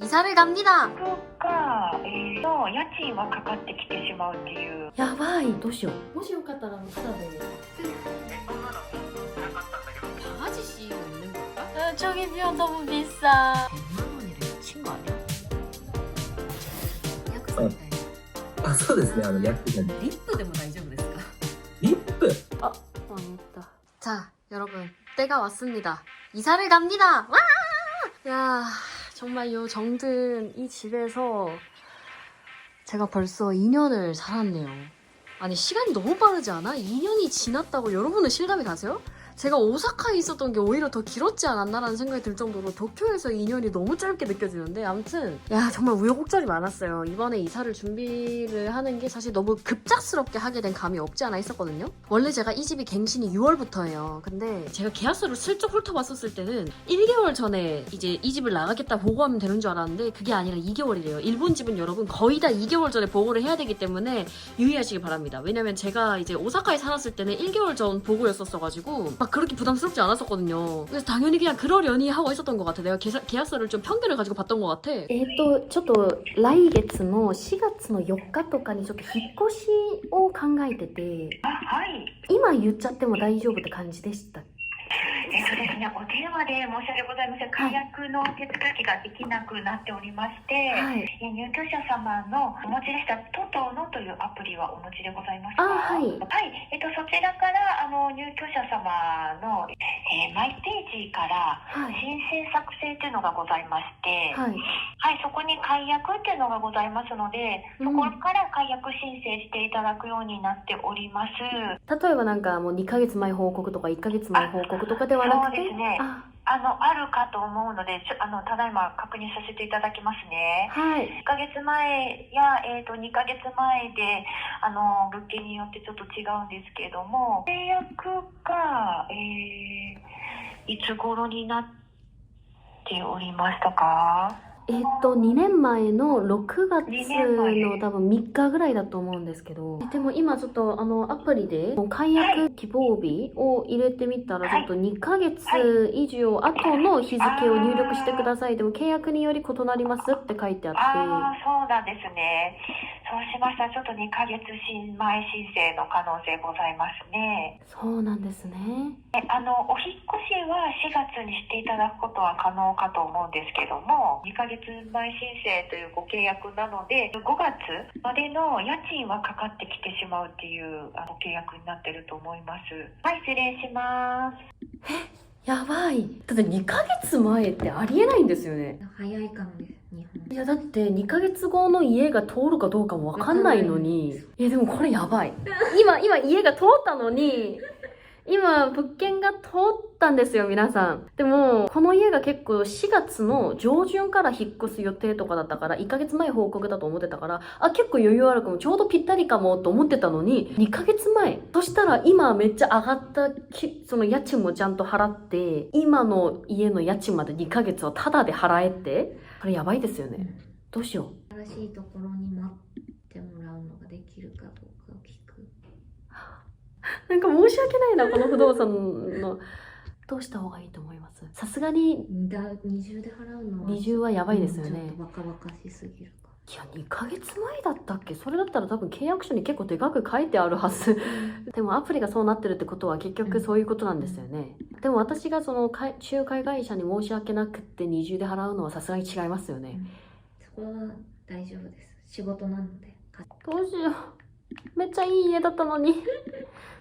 이사를 갑니다. 家賃はかかってきてしまうっていう。やばい、どうしよう。もしよかったらタダで。강아지 CEO 있는 건가? 저기 비용 너무 비싸. 100만 원이래. 미친 거 아니야? 약속인데. あ、そうですね。薬剤 립도でも大丈夫ですか?リップ。 망했다. 자, 여러분, 때가 왔습니다. 이사를 갑니다. 와! 야, 정말 요 정든 이 집에서 제가 벌써 2년을 살았네요. 아니, 시간이 너무 빠르지 않아? 2년이 지났다고 여러분은 실감이 가세요? 제가 오사카에 있었던 게 오히려 더 길었지 않았나라는 생각이 들 정도로 도쿄에서 2년이 너무 짧게 느껴지는데, 아무튼 야, 정말 우여곡절이 많았어요. 이번에 이사를 준비를 하는 게 사실 너무 급작스럽게 하게 된 감이 없지 않아 있었거든요. 원래 제가 이 집이 갱신이 6월부터예요. 근데 제가 계약서를 슬쩍 훑어봤었을 때는 1개월 전에 이제 이 집을 나가겠다 보고하면 되는 줄 알았는데 그게 아니라 2개월이래요. 일본 집은 여러분 거의 다 2개월 전에 보고를 해야 되기 때문에 유의하시기 바랍니다. 왜냐면 제가 이제 오사카에 살았을 때는 1개월 전 보고였었어가지고 막 그렇게 부담스럽지 않았었거든요. 그래서 당연히 그냥 그러려니 하고 있었던 것 같아. 내가 계약서를 좀 편견을 가지고 봤던 것 같아. ちょっと来月の4月の4日とかにちょっと引っ越しを考えてて、はい。今言っちゃっても大丈夫って感じでした。そうですね、お電話で申し訳ございません。解約の手続きができなくなっておりまして、はい。入居者様のお持ちでしたトトノというアプリはお持ちでございますか？はい。はい。そちらから入居者様の、マイページからはい。申請作成というのがございまして、はい。はい、そこに解約っていうのがございますので、そこから解約申請していただくようになっております。例えばなんかもう2ヶ月前報告とか1ヶ月前報告とかではなくて、そうですね。あるかと思うので、ただいま確認させていただきますね。はい。1ヶ月前や、2ヶ月前で、物件によってちょっと違うんですけれども、契約が、いつ頃になっておりましたか2年前の6月2年前の多分3日ぐらいだと思うんですけど、でも今ちょっとアプリで解約希望日を入れてみたら、ちょっと2ヶ月以上後の日付を入力してください。でも契約により異なりますって書いてあって。そうなんですね。そうしましたらちょっと2ヶ月前申請の可能性ございますね。そうなんですね。お引っ越しは4月にしていただくことは可能かと思うんですけども、2ヶ月前申請というご契約なので、5月までの家賃はかかってきてしまうっていうご契約になってると思います。はい、失礼します。やばい。だって2ヶ月前ってありえないんですよね。早いかもね、日本。いやだって2ヶ月後の家が通るかどうかもわかんないのに。いやでもこれやばい。今家が通ったのに、今物件が通ったんですよ皆さん。でもこの家が結構4月の上旬から引っ越す予定とかだったから、1ヶ月前報告だと思ってたから、結構余裕あるかも、ちょうどぴったりかもと思ってたのに、2ヶ月前。そしたら今めっちゃ上がったその家賃もちゃんと払って、今の家の家賃まで2ヶ月をタダで払えって、これやばいですよね。どうしよう。新しいところに待ってもらうのができるかどうかを聞く。なんか申し訳ないな、この不動産の。どうした方がいいと思います？さすがに二重で払うのは二重はやばいですよね。ちょっとバカバカしすぎるか。いや、2ヶ月前だったっけ？それだったら多分契約書に結構でかく書いてあるはず。でもアプリがそうなってるってことは結局そういうことなんですよね。でも私がその仲介会社に申し訳なくって二重で払うのはさすがに違いますよね。そこは大丈夫です。仕事なので。どうしよう。めっちゃいい家だったのに。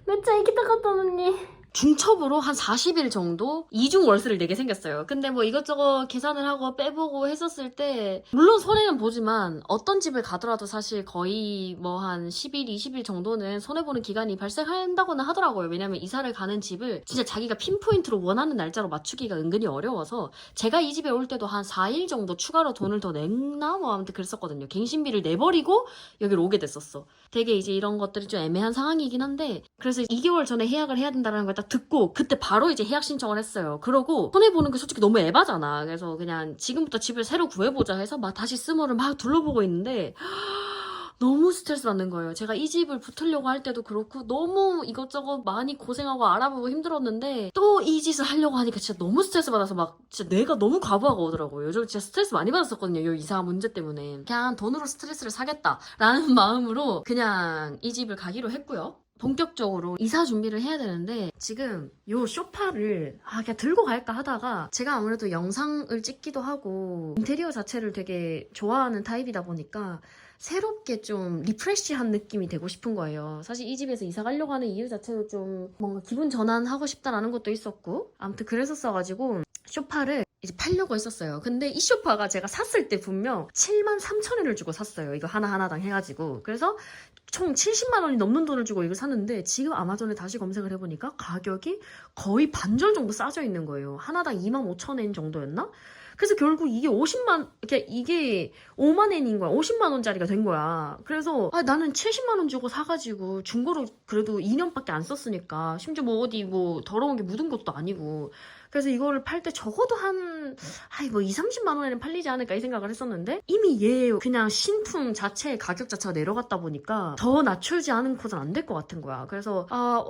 めっちゃ行きたかったのに。 중첩으로 한 40일 정도 이중 월세를 내게 생겼어요. 근데 뭐 이것저것 계산을 하고 빼보고 했었을 때 물론 손해는 보지만 어떤 집을 가더라도 사실 거의 뭐 한 10일, 20일 정도는 손해보는 기간이 발생한다고는 하더라고요. 왜냐면 이사를 가는 집을 진짜 자기가 핀포인트로 원하는 날짜로 맞추기가 은근히 어려워서 제가 이 집에 올 때도 한 4일 정도 추가로 돈을 더 냈나 뭐 아무튼 그랬었거든요. 갱신비를 내버리고 여기로 오게 됐었어. 되게 이제 이런 것들이 좀 애매한 상황이긴 한데, 그래서 2개월 전에 예약을 해야 된다는 걸 딱 듣고 그때 바로 이제 예약 신청을 했어요. 그러고 손해보는 게 솔직히 너무 에바잖아. 그래서 그냥 지금부터 집을 새로 구해보자 해서 막 다시 스몰을 막 둘러보고 있는데 너무 스트레스 받는 거예요. 제가 이 집을 붙으려고 할 때도 그렇고 너무 이것저것 많이 고생하고 알아보고 힘들었는데 또 이 짓을 하려고 하니까 진짜 너무 스트레스 받아서 막 진짜 뇌가 너무 과부하가 오더라고요. 요즘 진짜 스트레스 많이 받았었거든요. 이 이사 문제 때문에. 그냥 돈으로 스트레스를 사겠다라는 마음으로 그냥 이 집을 가기로 했고요. 본격적으로 이사 준비를 해야 되는데 지금 요 소파를 그냥 들고 갈까 하다가 제가 아무래도 영상을 찍기도 하고 인테리어 자체를 되게 좋아하는 타입이다 보니까 새롭게 좀 리프레시한 느낌이 되고 싶은 거예요. 사실 이 집에서 이사 가려고 하는 이유 자체도 좀 뭔가 기분 전환하고 싶다라는 것도 있었고 아무튼 그랬었어가지고 소파를 이제 팔려고 했었어요. 근데 이 소파가 제가 샀을 때 분명 73,000원을 주고 샀어요. 이거 하나하나당 해가지고. 그래서 총 70만 원이 넘는 돈을 주고 이걸 샀는데 지금 아마존에 다시 검색을 해보니까 가격이 거의 반절 정도 싸져 있는 거예요. 하나당 25,000엔 정도였나? 그래서 결국 이게 이게 5만 엔인 거야. 50만 원짜리가 된 거야. 그래서 나는 70만 원 주고 사가지고 중고로 그래도 2년밖에 안 썼으니까 심지어 뭐 어디 뭐 더러운 게 묻은 것도 아니고 그래서 이거를 팔 때 적어도 한 2, 30만 원에는 팔리지 않을까 이 생각을 했었는데 이미 얘 그냥 신품 자체의 가격 자체가 내려갔다 보니까 더 낮추지 않고선 안 될 것 같은 거야. 그래서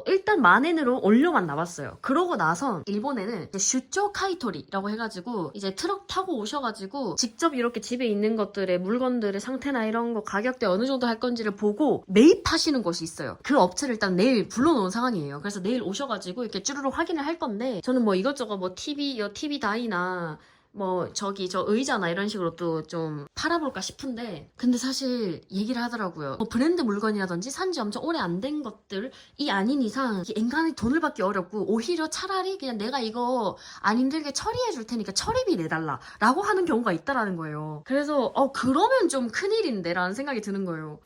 일단 10,000엔으로 올려만 나왔어요. 그러고 나서 일본에는 이제 슈조 카이토리라고 해가지고 이제 트럭 타고 오셔가지고 직접 이렇게 집에 있는 것들의 물건들의 상태나 이런 거 가격대 어느 정도 할 건지를 보고 매입하시는 곳이 있어요. 그 업체를 일단 내일 불러놓은 상황이에요. 그래서 내일 오셔가지고 이렇게 쭈루룩 확인을 할 건데 저는 뭐 이것저것 뭐 TV 다이나 뭐 저 의자나 이런 식으로 또 좀 팔아볼까 싶은데 근데 사실 얘기를 하더라고요. 뭐 브랜드 물건이라든지 산지 엄청 오래 안 된 것들이 아닌 이상 엔간히 돈을 받기 어렵고 오히려 차라리 그냥 내가 이거 안 힘들게 처리해 줄 테니까 처리비 내달라 라고 하는 경우가 있다라는 거예요. 그래서 그러면 좀 큰일인데 라는 생각이 드는 거예요.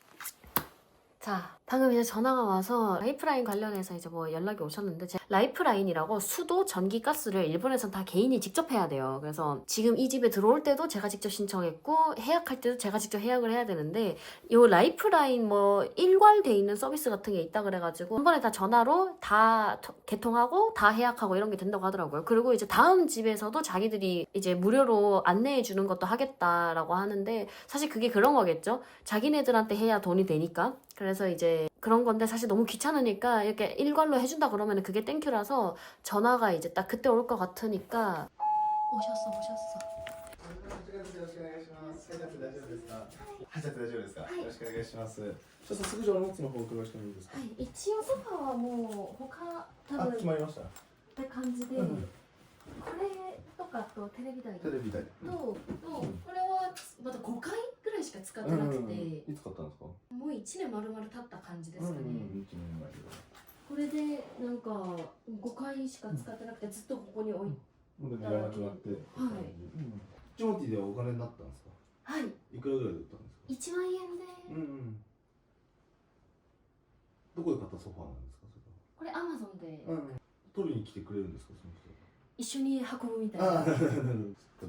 자, 방금 이제 전화가 와서 라이프라인 관련해서 이제 뭐 연락이 오셨는데 라이프라인이라고 수도, 전기, 가스를 일본에선 다 개인이 직접 해야 돼요. 그래서 지금 이 집에 들어올 때도 제가 직접 신청했고 해약할 때도 제가 직접 해약을 해야 되는데 이 라이프라인 뭐 일괄돼 있는 서비스 같은 게 있다 그래가지고 한 번에 다 전화로 다 개통하고 다 해약하고 이런 게 된다고 하더라고요. 그리고 이제 다음 집에서도 자기들이 이제 무료로 안내해 주는 것도 하겠다라고 하는데 사실 그게 그런 거겠죠. 자기네들한테 해야 돈이 되니까. 그래서 이제 그런 건데 사실 너무 귀찮으니까 이렇게 일괄로 해준다 그러면 그게 땡큐라서 전화가 이제 딱 그때 올 것 같으니까 오셨어. 大丈夫ですか。よろしくお願いします。ちょっとすぐ上のの方お伺いしてもいいですか。はい、一応ソファーはもう他多分決まりました。って感じで、これとかとテレビ台テレビ台。とこれはまだ5回ぐらいしか使ってなくて、いつ買ったんですか。もう1年丸々経った感じですかね。1年前で。これでなんか5回しか使ってなくてずっとここに置いて、いらなくなって。はい。ジョーティでお金になったんですか。はい。いくらぐらいで売ったんですか。1万円で。どこで買ったソファーなんですか。これアマゾンで。取りに来てくれるんですかその人。一緒に運ぶみたいな。ぶ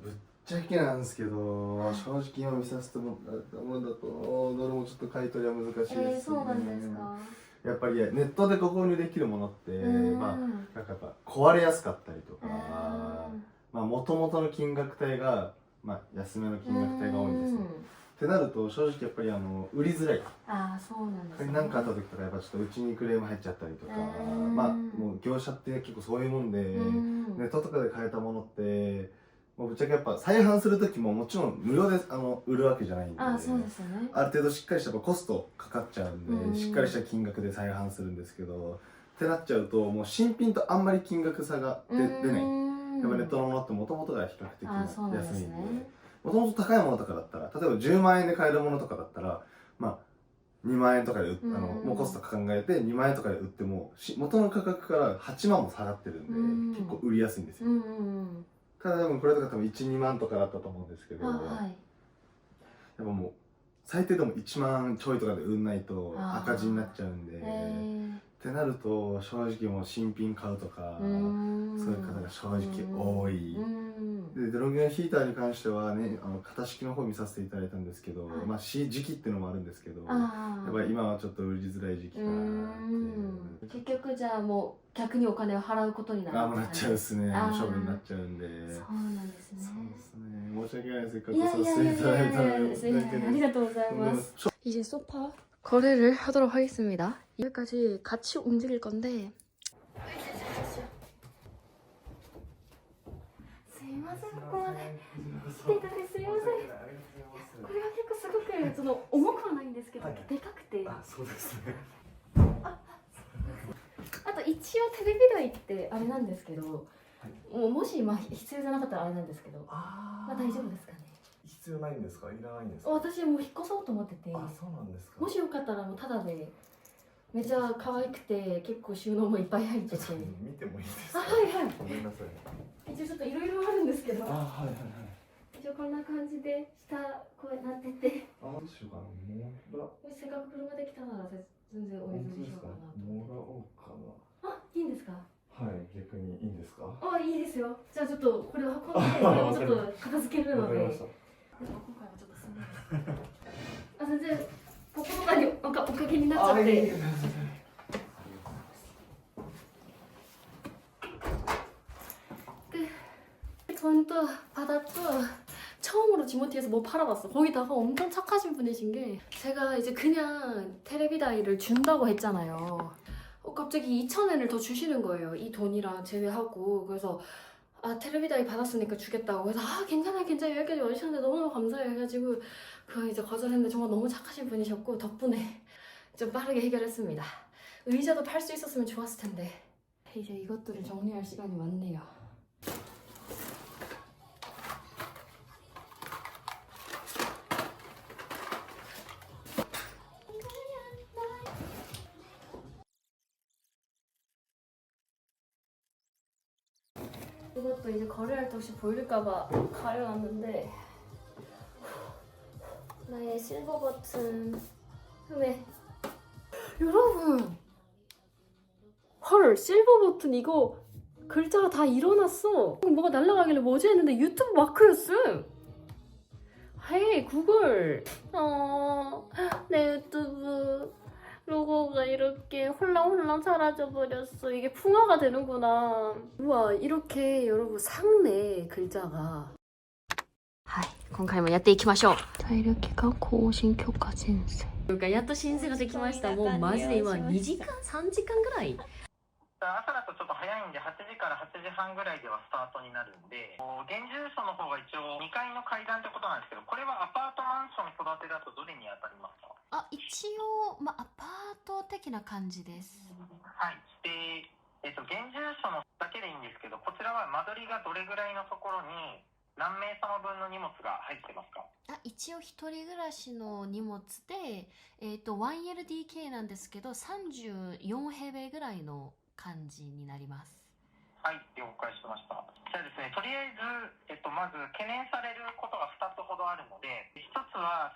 っちゃけなんですけど、正直今見させてもらったものだとどれもちょっと買い取りは難しいですね。そうなんですか。やっぱりネットでご購入できるものってまあなんかやっぱ壊れやすかったりとか、まあ元々の金額帯がまあ安めの金額帯が多いんですね。ってなると正直やっぱり売りづらい。そうなんですね。何かあった時とかやっぱちょっとうちにクレーム入っちゃったりとか、まあもう業者って結構そういうもんで、ネットとかで買えたものってもうぶっちゃけやっぱ再販する時ももちろん無料で売るわけじゃないんで、そうですよね。ある程度しっかりしたコストかかっちゃうんで、しっかりした金額で再販するんですけど、ってなっちゃうともう新品とあんまり金額差が出ない。やっぱネットのものってもともとが比較的安いんで。もともと高いものとかだったら例えば10万円で買えるものとかだったらまあ2万円とかでもうコスト考えて2万円とかで売っても元の価格から8万も下がってるんで結構売りやすいんですよ。ただ多分これとか多分 1,2 万とかだったと思うんですけど、やっぱもう最低でも1万ちょいとかで売んないと赤字になっちゃうんで、ってなると正直もう新品買うとかそういう方が正直多い。でデロンギのヒーターに関してはね、型式の方見させていただいたんですけど、はいまあ時期っていうのもあるんですけど、やあっぱり今はちょっと売りづらい時期かなって結局じゃあもう逆にお金を払うことになるもうなっちゃうですね。あー処分になっちゃうんで。そうなんですね。そうですね。申し訳ない。せっかいやくさせていただいたのに。ありがとうございます。 이제 소파 거래를 하도록 하겠습니다. 여기까지 같이 움직일 건데 すいません、ここまで来ていただいてすいません。これは結構すごくその重くはないんですけど、でかくて、そうですね。あと一応テレビ台ってあれなんですけど、もし今必要じゃなかったらあれなんですけど、まあ大丈夫ですかね。必要ないんですか？いらないんですか？私もう引っ越そうと思ってて、そうなんですか。もしよかったらもうタダで、めっちゃ可愛くて結構収納もいっぱい入ってて、見てもいいですあ、はいはい。ごめんなさい。一応ちょっといろいろあるんですけど、はいはいはい。一応こんな感じで下こうなってて、どうしようかな。もしせっかく車で来たなら全然お譲りしようかなと。もらおうかな。あ、いいんですか？はい、逆にいいんですか？あ、いいですよ。じゃあちょっとこれを運んで、これをちょっと片付けるので。わかりました。今回はちょっとすみません。あ、全然こことかにおかげになっちゃって。いい돈도 받았고 처음으로 지모티에서 뭐 팔아봤어. 거기다가 엄청 착하신 분이신 게, 제가 이제 그냥 테레비다이를 준다고 했잖아요. 갑자기 2,000엔을 더 주시는 거예요. 이 돈이랑 제외하고. 그래서 아, 테레비다이 받았으니까 주겠다고 해서 아, 괜찮아요 여기까지 와주셨는데 너무너무 감사해요 해가지고 그거 이제 거절했는데 정말 너무 착하신 분이셨고 덕분에 좀 빠르게 해결했습니다. 의자도 팔 수 있었으면 좋았을 텐데. 이제 이것들을 정리할 시간이 왔네요. 이것도 이제 거래할 때 혹시 보일까봐 가려놨는데, 나의 실버 버튼. 왜? 여러분, 헐, 실버 버튼 이거 글자가 다 일어났어. 뭐가 날아가길래 뭐지 했는데 유튜브 마크였음. 헤이 구글, 내 유튜브 로고가 이렇게 홀랑홀랑 사라져 버렸어. 이게 풍화가 되는구나. 우와, 이렇게 여러분 상네 글자가. はい、今回もやっていきましょう。体力が更新許可申請。やっと申請ができました。もうマジで今2時間3時間ぐらい。朝だとちょっと早いんで8時から8時半ぐらいではスタートになるんで、現住所の方が一応2階の階段ってことなんですけど、これはアパートマンション育てだとどれに当たりますか？あ、一応、アパート的な感じです。はい。で、現住所のだけでいいんですけど、こちらは間取りがどれぐらいのところに何名様分の荷物が入ってますか？一応一人暮らしの荷物で、1LDK なんですけど、34平米ぐらいの感じになります。はい、了解しました。じゃあですね、とりあえず、まず懸念されることが2つほどあるので、1つは、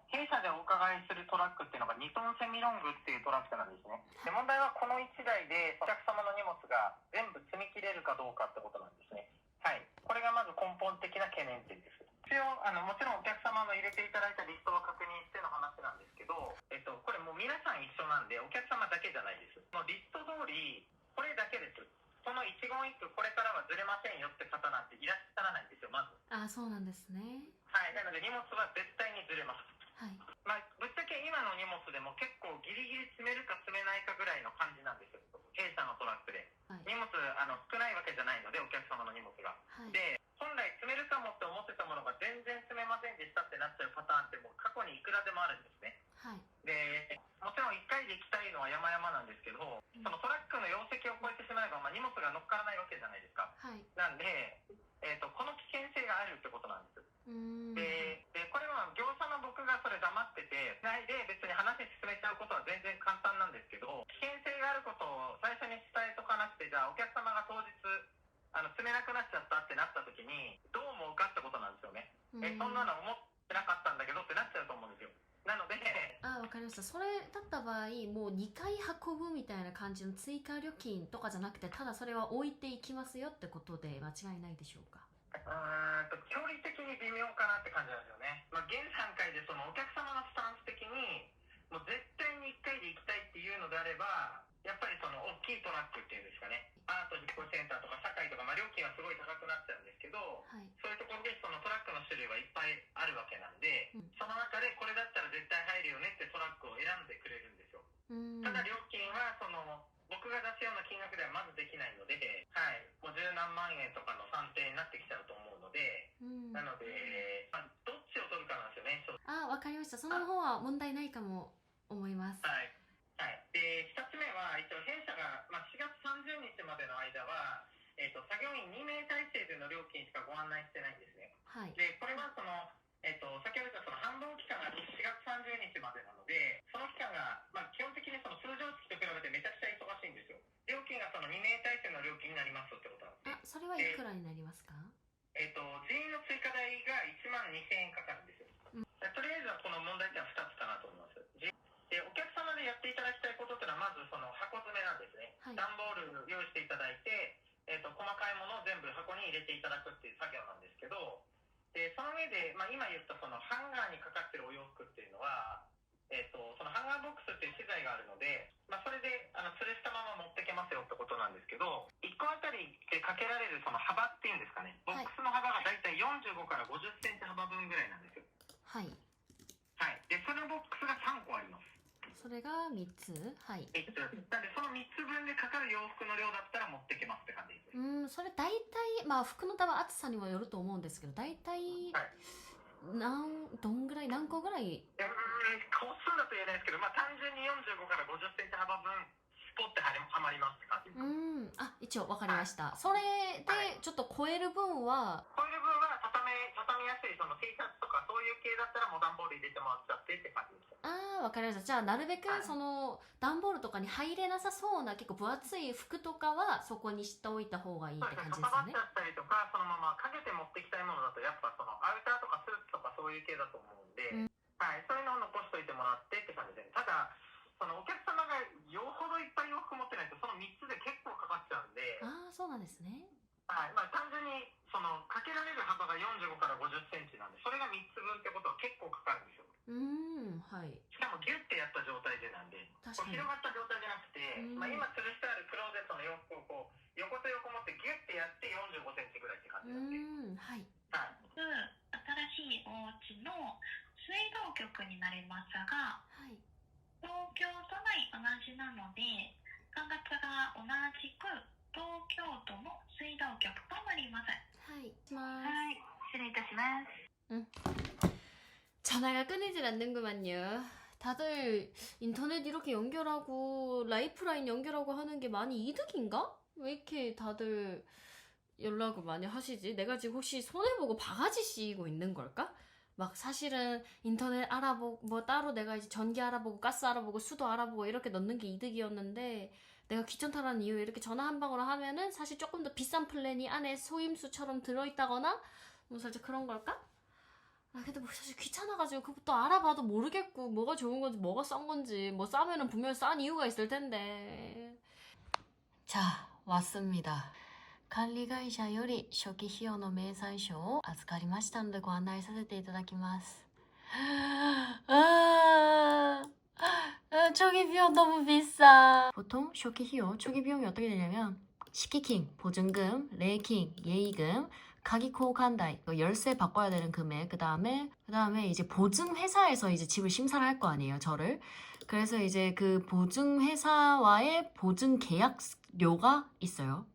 弊社でお伺いするトラックっていうのが2トンセミロングっていうトラックなんですね。で、問題はこの1台でお客様の荷物が全部積み切れるかどうかってことなんですね。はい。これがまず根本的な懸念点です。一応、もちろんお客様の入れていただいたリストを確認しての話なんですけど、これもう皆さん一緒なんで、お客様だけじゃないです。もうリスト通り、これだけです。その一言一句これからはずれませんよって方なんていらっしゃらないんですよ、まず。あ、そうなんですね。はい。なので荷物は絶対にずれます。はい。まあ、ぶっちゃけ今の荷物でも結構ギリギリ積めるか積めないかぐらいの感じなんですよ。弊社のトラックで。はい、荷物少ないわけじゃないので、お客様の荷物が。はい、で、本来積めるかもって思ってたものが全然積めませんでしたってなっちゃうパターンってもう過去にいくらでもあるんですね。はい。で、もちろん1回で行きたいのは山々なんですけど、そのトラックの容積を超えてしまえば、荷物が乗っからないわけじゃないですか。はい。なんで、この危険性があるってことなんです。で、これは業者の僕がそれ黙ってて、ないで別に話進めちゃうことは全然簡単なんですけど、危険性があることを最初に伝えとかなくて、じゃあお客様が当日、積めなくなっちゃったってなった時に、どう思うかってことなんですよね。そんなの思ってなかったんだけどってなっちゃうと思うんですよ。なので、わかりました。それだった場合、もう2回運ぶみたいな感じの追加料金とかじゃなくて、ただそれは置いていきますよってことで間違いないでしょうか？距離的に微妙かなって感じなんですよね。まあ、現段階でそのお客様のスタンス的にもう絶対に1回で行きたいっていうのであれば、やっぱりその大きいトラックっていうんですかね、アート実行センターとか堺とか、まあ、料金はすごい高くなっちゃうんですけど、はい。そういうところでそのトラックの種類はいっぱいあるわけなんで、うんその中でこれだったら絶対入るよねってトラックを選んでくれるんですよ。うん。ただ料金はその僕が出すような金額ではまずできないので、はい、もう十何万円とかの算定になってきちゃうと思うので、うん。なので、まあ、どっちを取るかなんですよね。あ、わかりました。その方は問題ないかも思います。はい。はい。で、2つ目は、一応弊社が、まあ、4月30日までの間は、作業員2名体制での料金しかご案内してないんですね。はい。で、これはその、先ほど言ったその繁忙期間が4月30日までなので、その期間が、まあ、基本的にその通常月と比べてめちゃくちゃ忙しいんですよ。料金がその2名体制の料金になりますってことなんです。あ、それはいくらになりますか？人員の追加代が1万2000円かかるんですよ。とりあえずはこの問題点は2つかなと思います。で、お客様でやっていただきたいことっていうのは、まずその箱詰めなんですね。はい。段ボール用意していただいて、細かいものを全部箱に入れていただくっていう作業なんですけど、でその上で、まあ、今言ったそのハンガーにかかってるお洋服っていうのは、そのハンガーボックスっていう資材があるので、まあ、それで吊るしたまま持ってけますよってことなんですけど、1個あたりでかけられるその幅っていうんですかね、ボックスの幅がだいたい45から50センチ幅分ぐらいなんですよ。はい。はい。で、そのボックスが3個あります。それが3つ。はい。なんでその3つ分でかかる洋服の量だったら持ってけますって感じです。それ大体、まあ服の多分厚さにもよると思うんですけど、大体、はい。どんぐらい、何個ぐらい？個数だと言えないですけど、まあ単純に45から50センチ幅分スポッてはまりますって感じです。あ、一応わかりました。それでちょっと超える分は、こういう部分は畳みやすいその T シャツとかそういう系だったらもう段ボール入れてもらっちゃってって感じです。わかりました。じゃあなるべくはいその段ボールとかに入れなさそうな結構分厚い服とかはそこにしておいた方がいいって感じですよね。かさばっちゃったりとか、そのままかけて持ってきたいものだとやっぱそのアウターとかスーツとかそういう系だと思うんで、はい、そういうのを残しといてもらってって感じですね。ただそのお客様がよほどいっぱい洋服持ってないとその3つで結構かかっちゃうんで、ああ、そうなんですね。はい、まあ単純にそのかけられる幅が45から50センチなんで、それが3つ分ってことは結構かかるんですよ。はい。しかもギュッてやった状態でなんで、こう確かに。広がった状態じゃなくて、まあ、今吊るしてあるクローゼットの洋服をこう横と横持ってギュッてやって45センチぐらいって感じなんで、はい。はい。新しいお家の水道局になりますが、はい。東京都内同じなので、価格が同じく東京都の水道局となります。はい。はい、失礼いたします。 전화가 끊이질 않는구만요. 다들 인터넷 이렇게 연결하고 라이프라인 연결하고 하는 게 많이 이득인가? 왜 이렇게 다들 연락을 많이 하시지? 내가 지금 혹시 손해보고 바가지 씌이고 있는 걸까? 막 사실은 인터넷 알아보고 뭐 따로 내가 이제 전기 알아보고 가스 알아보고 수도 알아보고 이렇게 넣는 게 이득이었는데 내가 귀찮다라는 이유에 이렇게 전화 한 방으로 하면은 사실 조금 더 비싼 플랜이 안에 소임수처럼 들어있다거나 뭐 살짝 그런 걸까? 아 근데 뭐 사실 귀찮아가지고 그것도 알아봐도 모르겠고 뭐가 좋은 건지 뭐가 싼 건지 뭐 싸면은 분명 싼 이유가 있을 텐데. 자, 왔습니다. 管理会社より初期費用の明細書を預かりましたのでご案内させていただきます。초기 비용 너무 비싸. 보통 초기費用, 초기 비용이 어떻게 되냐면 시키킹, 보증금, 레이킹, 예의금, 가기코 간다이, 열쇠 바꿔야 되는 금액, 그 다음에 이제 보증회사에서 이제 집을 심사를 할 거 아니에요, 저를. 그래서 이제 그 보증회사와의 보증계약료가 있어요.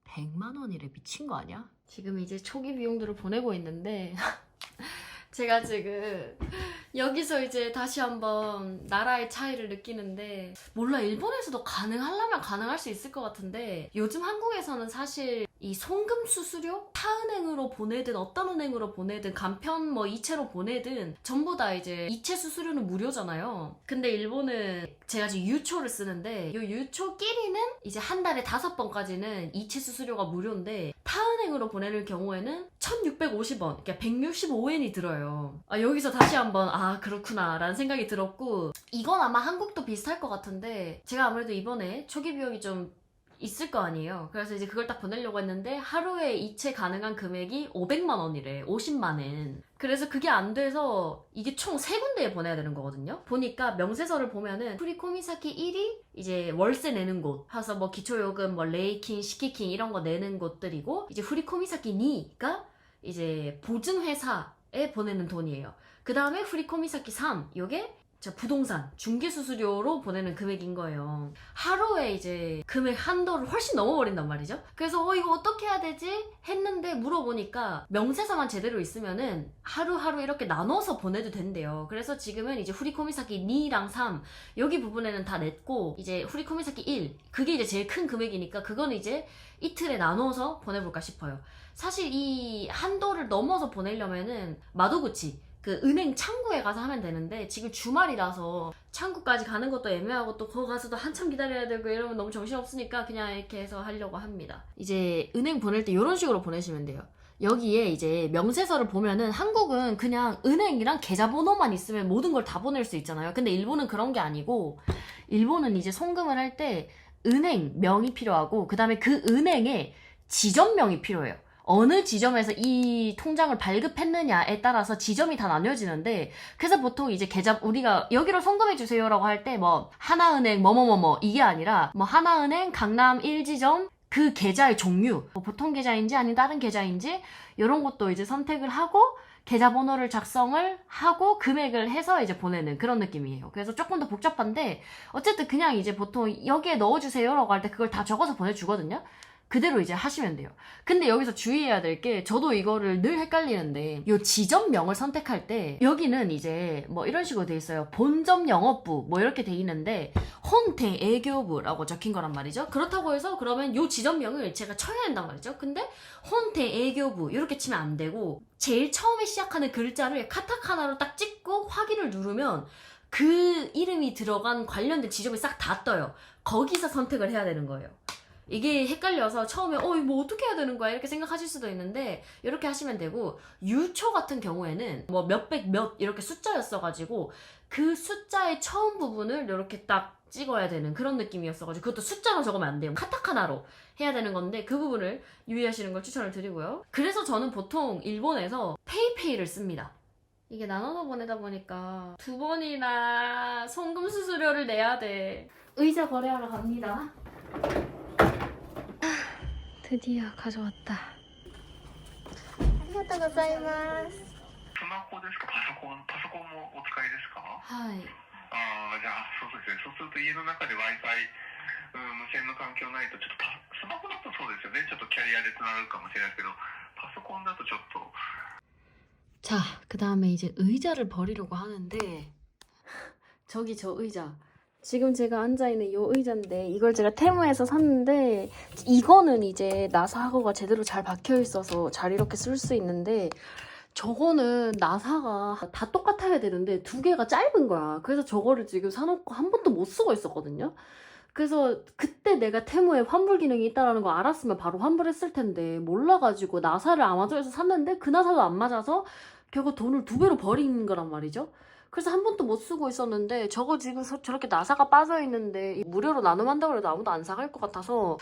100만 원이래. 미친 거 아니야? 지금 이제 초기 비용들을 보내고 있는데 제가 지금 여기서 이제 다시 한번 나라의 차이를 느끼는데 몰라, 일본에서도 가능하려면 가능할 수 있을 것 같은데 요즘 한국에서는 사실 이 송금 수수료? 타은행으로 보내든 어떤 은행으로 보내든 간편 뭐 이체로 보내든 전부 다 이제 이체 수수료는 무료잖아요. 근데 일본은 제가 지금 유초를 쓰는데 이 유초끼리는 이제 한 달에 5번까지는 이체 수수료가 무료인데 타은행으로 보내는 경우에는 1650원, 그러니까 165엔이 들어요. 아, 여기서 다시 한번 아 그렇구나 라는 생각이 들었고, 이건 아마 한국도 비슷할 것 같은데 제가 아무래도 이번에 초기 비용이 좀 있을 거 아니에요. 그래서 이제 그걸 딱 보내려고 했는데 하루에 이체 가능한 금액이 500만 원이래. 50만 엔. 그래서 그게 안 돼서 이게 총 3군데에 보내야 되는 거거든요. 보니까 명세서를 보면은 후리코미사키 1이 이제 월세 내는 곳, 하서 뭐 기초요금, 뭐 레이킹, 시키킹 이런 거 내는 곳들이고, 이제 후리코미사키 2가 이제 보증회사에 보내는 돈이에요. 그 다음에 후리코미사키 3, 요게 부동산, 중개수수료로 보내는 금액인 거예요. 하루에 이제 금액 한도를 훨씬 넘어버린단 말이죠. 그래서 이거 어떻게 해야 되지? 했는데 물어보니까 명세서만 제대로 있으면은 하루하루 이렇게 나눠서 보내도 된대요. 그래서 지금은 이제 후리코미사키 2랑 3 여기 부분에는 다 냈고, 이제 후리코미사키 1 그게 이제 제일 큰 금액이니까 그거는 이제 이틀에 나눠서 보내볼까 싶어요. 사실 이 한도를 넘어서 보내려면은 마도구치, 그 은행 창구에 가서 하면 되는데 지금 주말이라서 창구까지 가는 것도 애매하고 또 거기 가서도 한참 기다려야 되고 이러면 너무 정신없으니까 그냥 이렇게 해서 하려고 합니다. 이제 은행 보낼 때 이런 식으로 보내시면 돼요. 여기에 이제 명세서를 보면은 한국은 그냥 은행이랑 계좌번호만 있으면 모든 걸 다 보낼 수 있잖아요. 근데 일본은 그런 게 아니고, 일본은 이제 송금을 할 때 은행 명이 필요하고 그 다음에 그 은행에 지점명이 필요해요. 어느 지점에서 이 통장을 발급했느냐에 따라서 지점이 다 나뉘어지는데, 그래서 보통 이제 계좌, 우리가 여기로 송금해주세요라고 할 때 뭐 하나은행 뭐뭐뭐뭐 이게 아니라 뭐 하나은행 강남 1지점 그 계좌의 종류, 뭐 보통 계좌인지 아니면 다른 계좌인지 이런 것도 이제 선택을 하고 계좌번호를 작성을 하고 금액을 해서 이제 보내는 그런 느낌이에요. 그래서 조금 더 복잡한데 어쨌든 그냥 이제 보통 여기에 넣어주세요라고 할 때 그걸 다 적어서 보내주거든요. 그대로 이제 하시면 돼요. 근데 여기서 주의해야 될 게, 저도 이거를 늘 헷갈리는데, 요 지점명을 선택할 때 여기는 이제 뭐 이런 식으로 돼 있어요. 본점 영업부 뭐 이렇게 돼 있는데 혼택 애교부라고 적힌 거란 말이죠. 그렇다고 해서 그러면 요 지점명을 제가 쳐야 된단 말이죠. 근데 혼택 애교부 이렇게 치면 안 되고, 제일 처음에 시작하는 글자를 카타카나로 딱 찍고 확인을 누르면 그 이름이 들어간 관련된 지점이 싹 다 떠요. 거기서 선택을 해야 되는 거예요. 이게 헷갈려서 처음에 이거 뭐 어떻게 해야 되는 거야 이렇게 생각하실 수도 있는데, 이렇게 하시면 되고, 유초 같은 경우에는 뭐 몇백 몇 이렇게 숫자였어가지고 그 숫자의 처음 부분을 이렇게 딱 찍어야 되는 그런 느낌이었어가지고, 그것도 숫자로 적으면 안 돼요. 카타카나로 해야 되는 건데 그 부분을 유의하시는 걸 추천을 드리고요. 그래서 저는 보통 일본에서 페이페이를 씁니다. 이게 나눠서 보내다 보니까 2번이나 송금 수수료를 내야 돼. 의자 거래하러 갑니다. 드디어 가져왔다. ありがとうございます。スマホですか？パソコンもお使いですか？はい。じゃあそうですね。そうすると家の中で Wi-Fi、無線の環境ないとちょっとスマホだとそうですよね。ちょっとキャリアでつながるかもしれないですけど、パソコンだとちょっと。 자, 그 다음에 이제 의자를 버리려고 하는데, 저기 저 의자. 지금 제가 앉아있는 이 의자인데, 이걸 제가 테무에서 샀는데, 이거는 이제 나사하고가 제대로 잘 박혀있어서 잘 이렇게 쓸 수 있는데, 저거는 나사가 다 똑같아야 되는데 2개가 짧은 거야. 그래서 저거를 지금 사놓고 한 번도 못 쓰고 있었거든요. 그래서 그때 내가 테무에 환불 기능이 있다는 거 알았으면 바로 환불했을 텐데, 몰라가지고 나사를 아마존에서 샀는데 그 나사도 안 맞아서 결국 돈을 2배로 버린 거란 말이죠. 그래서 한 번도 못 쓰고 있었는데, 저거 지금 저렇게 나사가 빠져있는데 무료로 나눔한다고 해도 아무도 안 사갈 것 같아서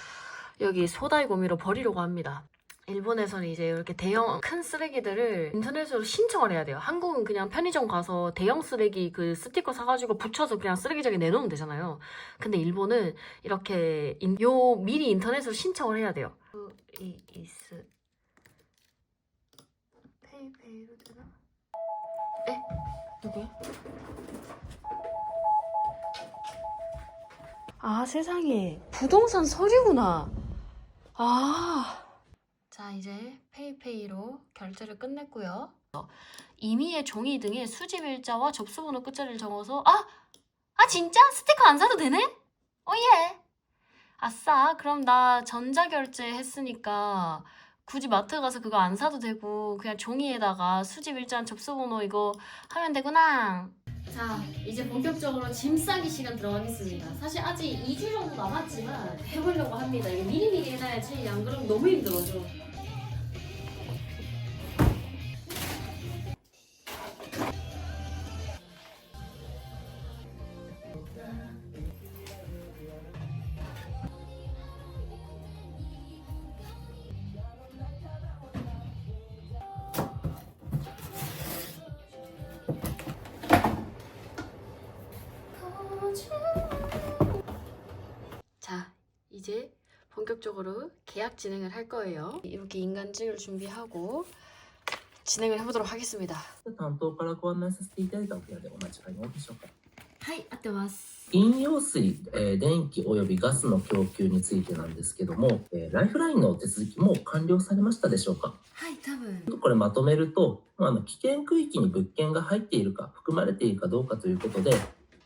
여기 소다이고미로 버리려고 합니다. 일본에서는 이제 이렇게 대형 큰 쓰레기들을 인터넷으로 신청을 해야 돼요. 한국은 그냥 편의점 가서 대형 쓰레기 그 스티커 사가지고 붙여서 그냥 쓰레기장에 내놓으면 되잖아요. 근데 일본은 이렇게 미리 인터넷으로 신청을 해야 돼요. 이스 페이페이로 되나? 에? 누구야? 아, 세상에. 부동산 서류구나. 자, 이제 페이페이로 결제를 끝냈고요. 임의의 종이 등에 수집일자와 접수번호 끝자리를 적어서 진짜? 스티커 안 사도 되네? 예. 아싸. 그럼 나 전자결제 했으니까 굳이 마트 가서 그거 안 사도 되고 그냥 종이에다가 수집일자랑 접수번호 이거 하면 되구나. 자, 이제 본격적으로 짐 싸기 시간 들어가겠습니다. 사실 아직 2주 정도 남았지만 해보려고 합니다. 이게 미리미리 해놔야지 안 그러면 너무 힘들어져. 이제 본격적으로 계약 진행을 할 거예요. 이렇게 인간증을 준비하고 진행을 해보도록 하겠습니다. 担当からご案内させていただいたお部屋でお間違いないでしょうか。はい合ってます。飲用水、電気およびガスの供給についてなんですけども、ライフラインのお手続きも完了されましたでしょうか。はい多分これまとめると、危険区域に物件が入っているか含まれているかどうかということで、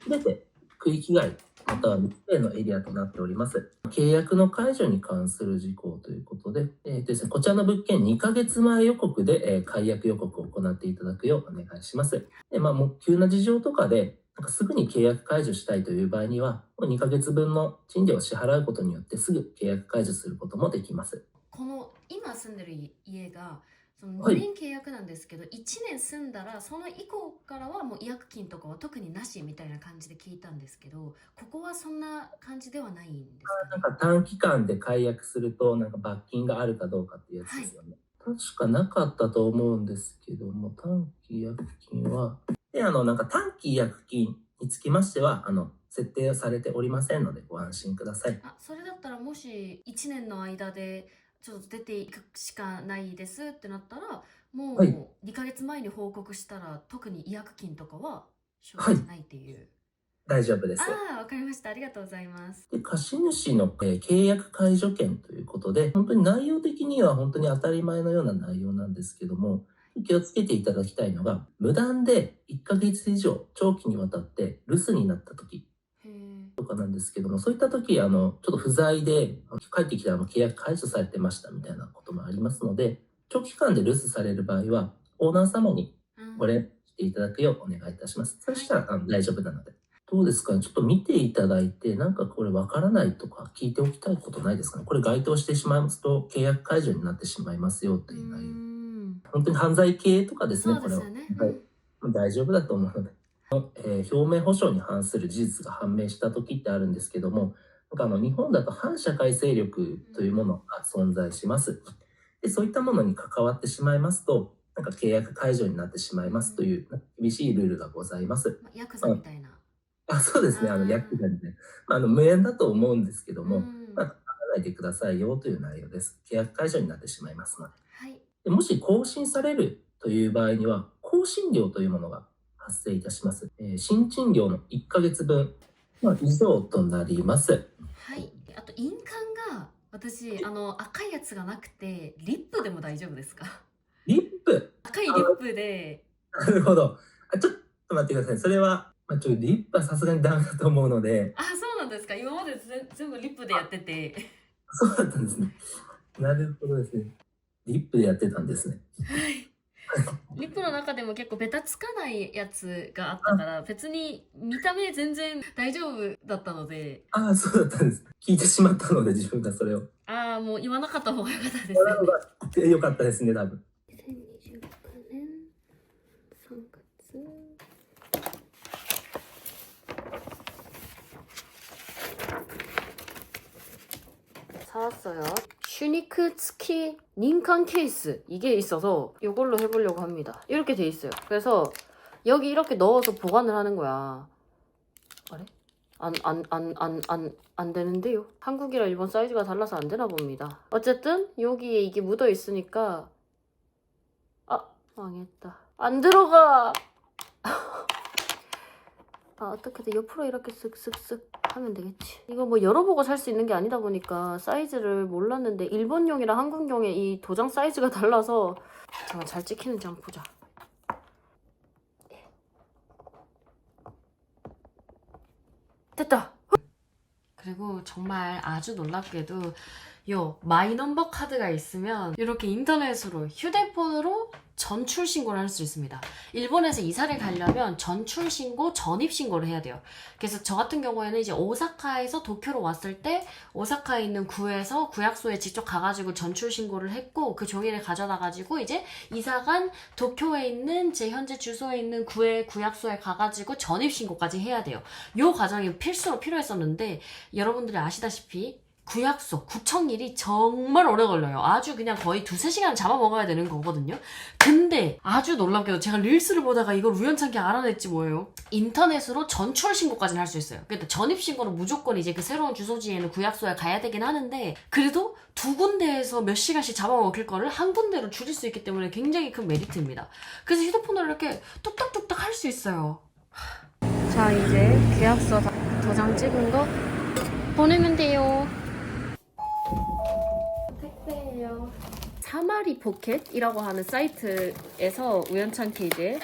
全て区域外または密閉のエリアとなっております。契約の解除に関する事項ということで、ですね、こちらの物件2ヶ月前予告で、解約予告を行っていただくようお願いします。もう急な事情とかですぐに契約解除したいという場合には、2ヶ月分の賃料を支払うことによってすぐ契約解除することもできます。この今住んでる家がその2はい年契約なんですけど、1年住んだらその以降からはもう違約金とかは特になしみたいな感じで聞いたんですけど、ここはそんな感じではないんですかね。短期間で解約すると罰金があるかどうかっていうやつですよね。確かなかったと思うんですけども、短期違約金は、短期違約金につきましては、設定されておりませんのでご安心ください。それだったらもし1年の間でちょっと出ていくしかないですってなったら、もはいう2ヶ月前に報告したら特に違約金とかは生じないっていう。大丈夫です。わかりました。ありがとうございます。で、貸主の、契約解除権ということで、本当に内容的には本当に当たり前のような内容なんですけども、気をつけていただきたいのが、無断で1ヶ月以上長期にわたって留守になった時とかなんですけども、そういった時、ちょっと不在で帰ってきたら契約解除されてましたみたいなこともありますので、長期間で留守される場合は、オーナー様にご連絡していただくようお願いいたします。そしたら大丈夫なので。どうですかね、ちょっと見ていただいて、これわからないとか聞いておきたいことないですかね。これ該当してしまいますと、契約解除になってしまいますよという内容。本当に犯罪系とかですね、そうですよね。これは、大丈夫だと思うので。表明保障に反する事実が判明した時ってあるんですけども、日本だと反社会勢力というものが存在します。で、そういったものに関わってしまいますと、契約解除になってしまいますという厳しいルールがございます。ヤクザみたいな。そうですね、ヤクザにね、無縁だと思うんですけども、かからないでくださいよという内容です。契約解除になってしまいますので。はい。でもし更新されるという場合には、更新料というものが発生いたします。新賃料の1ヶ月分以上となります。はい。あと印鑑が私赤いやつがなくてリップでも大丈夫ですか？リップ。赤いリップで。なるほど。ちょっと待ってください。それはリップはさすがにダメだと思うので。そうなんですか。今まで全部リップでやってて。そうだったんですね。なるほどですね。リップでやってたんですね。はい。リップの中でも結構ベタつかないやつがあったから別に見た目全然大丈夫だったので。そうだったんです。聞いてしまったので自分がそれを。もう言わなかった方がよかったですね。よかったですね、多分。2029年3月。사왔어요. 슈니크 스키 닌칸 케이스 이게 있어서 이걸로 해보려고 합니다. 이렇게 돼 있어요. 그래서 여기 이렇게 넣어서 보관을 하는 거야. 그래? 안 되는데요. 한국이랑 일본 사이즈가 달라서 안 되나 봅니다. 어쨌든 여기에 이게 묻어 있으니까 망했다. 안 들어가. 어떻게든 옆으로 이렇게 쓱쓱쓱 하면 되겠지. 이거 뭐 열어보고 살 수 있는 게 아니다 보니까 사이즈를 몰랐는데 일본용이랑 한국용의 이 도장 사이즈가 달라서 잠깐 잘 찍히는지 한번 보자. 됐다. 그리고 정말 아주 놀랍게도 요 마이넘버 카드가 있으면 이렇게 인터넷으로 휴대폰으로 전출 신고를 할 수 있습니다. 일본에서 이사를 가려면 전출 신고, 전입 신고를 해야 돼요. 그래서 저 같은 경우에는 이제 오사카에서 도쿄로 왔을 때 오사카에 있는 구에서 구약소에 직접 가가지고 전출 신고를 했고 그 종이를 가져다 가지고 이제 이사간 도쿄에 있는 제 현재 주소에 있는 구의 구약소에 가가지고 전입 신고까지 해야 돼요. 요 과정이 필수로 필요했었는데 여러분들이 아시다시피 구약소, 구청일이 정말 오래 걸려요. 아주 그냥 거의 2-3시간 잡아먹어야 되는 거거든요. 근데 아주 놀랍게도 제가 릴스를 보다가 이걸 우연찮게 알아냈지 뭐예요. 인터넷으로 전출 신고까지는 할 수 있어요. 그러니까 전입 신고는 무조건 이제 그 새로운 주소지에는 구약소에 가야 되긴 하는데 그래도 2군데에서 몇 시간씩 잡아먹힐 거를 한 군데로 줄일 수 있기 때문에 굉장히 큰 메리트입니다. 그래서 휴대폰으로 이렇게 뚝딱뚝딱 할 수 있어요. 자, 이제 계약서 도장 찍은 거 보내면 돼요. 택배예요. 사마리 포켓이라고 하는 사이트에서 우연찮게 이제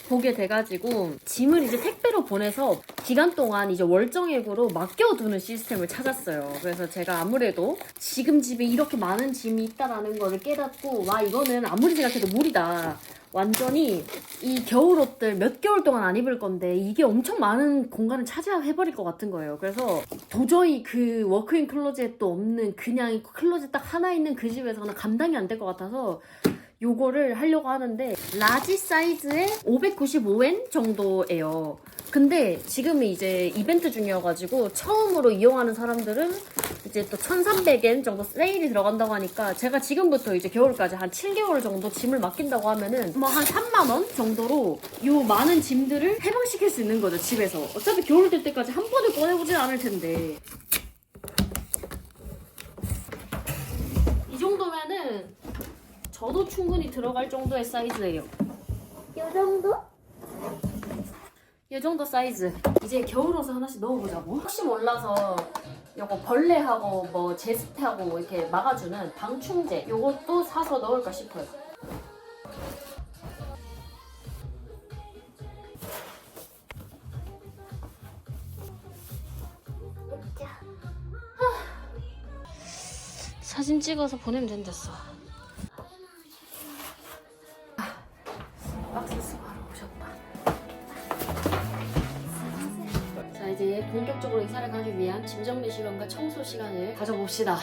보게 돼가지고 짐을 이제 택배로 보내서 기간 동안 이제 월정액으로 맡겨두는 시스템을 찾았어요. 그래서 제가 아무래도 지금 집에 이렇게 많은 짐이 있다라는 거를 깨닫고 와 이거는 아무리 생각해도 무리다. 완전히 이 겨울옷들 몇 개월 동안 안 입을 건데 이게 엄청 많은 공간을 차지해버릴 것 같은 거예요. 그래서 도저히 그 워크인 클로젯도 없는 그냥 클로젯 딱 하나 있는 그 집에서는 감당이 안 될 것 같아서 요거를 하려고 하는데 라지 사이즈에 595엔 정도예요. 근데 지금은 이제 이벤트 중이어가지고 처음으로 이용하는 사람들은 이제 또 1300엔 정도 세일이 들어간다고 하니까 제가 지금부터 이제 겨울까지 한 7개월 정도 짐을 맡긴다고 하면은 뭐 한 3만원 정도로 요 많은 짐들을 해방시킬 수 있는 거죠, 집에서. 어차피 겨울 될 때까지 한 번을 꺼내보진 않을 텐데. 이 정도면은 저도 충분히 들어갈 정도의 사이즈예요. 요 정도? 이 정도 사이즈. 이제 겨울옷을 하나씩 넣어보자고. 혹시 몰라서 요거 벌레하고 뭐 제습하고 이렇게 막아주는 방충제 요것도 사서 넣을까 싶어요. 사진 찍어서 보내면 된댔어. 박스 수거하러 오셨다. 자, 이제 본격적으로 이사를 가기 위한 짐 정리 시간과 청소 시간을 가져봅시다.